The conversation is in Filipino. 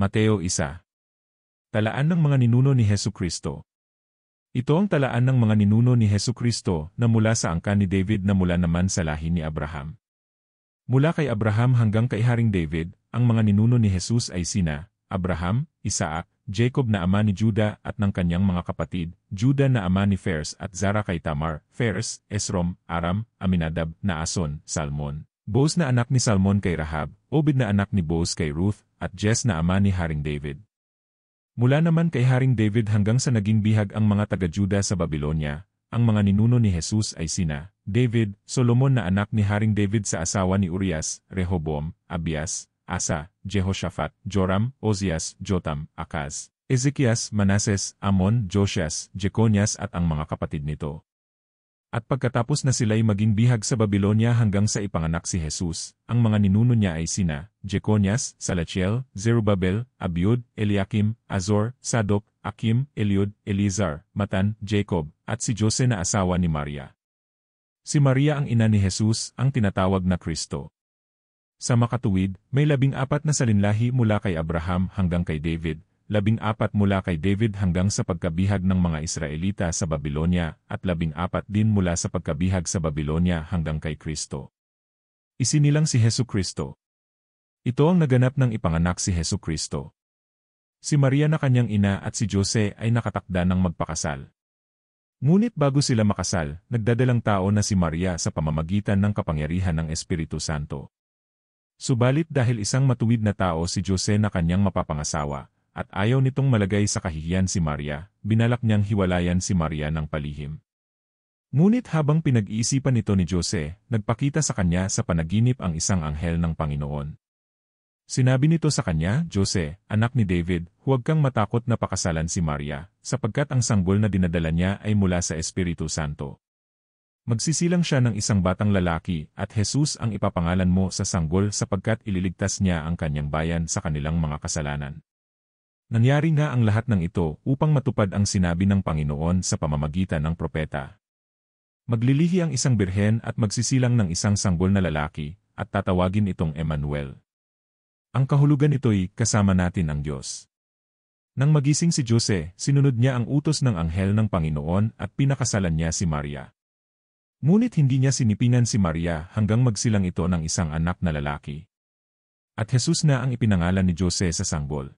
Mateo 1. Talaan ng mga ninuno ni Hesukristo. Ito ang talaan ng mga ninuno ni Hesukristo na mula sa angkan ni David na mula naman sa lahi ni Abraham. Mula kay Abraham hanggang kay Haring David, ang mga ninuno ni Jesus ay sina Abraham, Isaac, Jacob na ama ni Juda at ng kanyang mga kapatid, Juda na ama ni Phares at Zara kay Tamar, Phares, Esrom, Aram, Aminadab, Naason, Salmon, Boaz na anak ni Salmon kay Rahab, Obed na anak ni Boaz kay Ruth, at Jess na ama ni Haring David. Mula naman kay Haring David hanggang sa naging bihag ang mga taga-Juda sa Babylonia, ang mga ninuno ni Jesus ay sina David, Solomon na anak ni Haring David sa asawa ni Urias, Rehoboam, Abias, Asa, Jehoshaphat, Joram, Ozias, Jotam, Akaz, Ezekias, Manases, Amon, Josias, Jeconias at ang mga kapatid nito. At pagkatapos na sila'y maging bihag sa Babylonia hanggang sa ipanganak si Jesus, ang mga ninuno niya ay sina Jeconias, Salatiel, Zerubbabel, Abiud, Eliakim, Azor, Sadok, Akim, Eliud, Elizar, Matan, Jacob, at si Jose na asawa ni Maria. Si Maria ang ina ni Jesus, ang tinatawag na Kristo. Sa makatuwid, may 14 na salinlahi mula kay Abraham hanggang kay David, 14 mula kay David hanggang sa pagkabihag ng mga Israelita sa Babylonia, at 14 din mula sa pagkabihag sa Babylonia hanggang kay Kristo. Isinilang si Hesukristo. Ito ang naganap ng ipanganak si Hesukristo. Si Maria na kanyang ina at si Jose ay nakatakda ng magpakasal. Ngunit bago sila makasal, nagdadalang tao na si Maria sa pamamagitan ng kapangyarihan ng Espiritu Santo. Subalit dahil isang matuwid na tao si Jose na kanyang mapapangasawa, at ayaw nitong malagay sa kahihiyan si Maria, binalak niyang hiwalayan si Maria ng palihim. Ngunit habang pinag-iisipan nito ni Jose, nagpakita sa kanya sa panaginip ang isang anghel ng Panginoon. Sinabi nito sa kanya, Jose, anak ni David, huwag kang matakot na pakasalan si Maria, sapagkat ang sanggol na dinadala niya ay mula sa Espiritu Santo. Magsisilang siya ng isang batang lalaki, at Jesus ang ipapangalan mo sa sanggol sapagkat ililigtas niya ang kanyang bayan sa kanilang mga kasalanan. Nangyari nga ang lahat ng ito upang matupad ang sinabi ng Panginoon sa pamamagitan ng propeta. Maglilihi ang isang birhen at magsisilang ng isang sanggol na lalaki, at tatawagin itong Emmanuel. Ang kahulugan ito'y kasama natin ang Diyos. Nang magising si Jose, sinunod niya ang utos ng anghel ng Panginoon at pinakasalan niya si Maria. Ngunit hindi niya sinipingan si Maria hanggang magsilang ito ng isang anak na lalaki. At Jesus na ang ipinangalan ni Jose sa sanggol.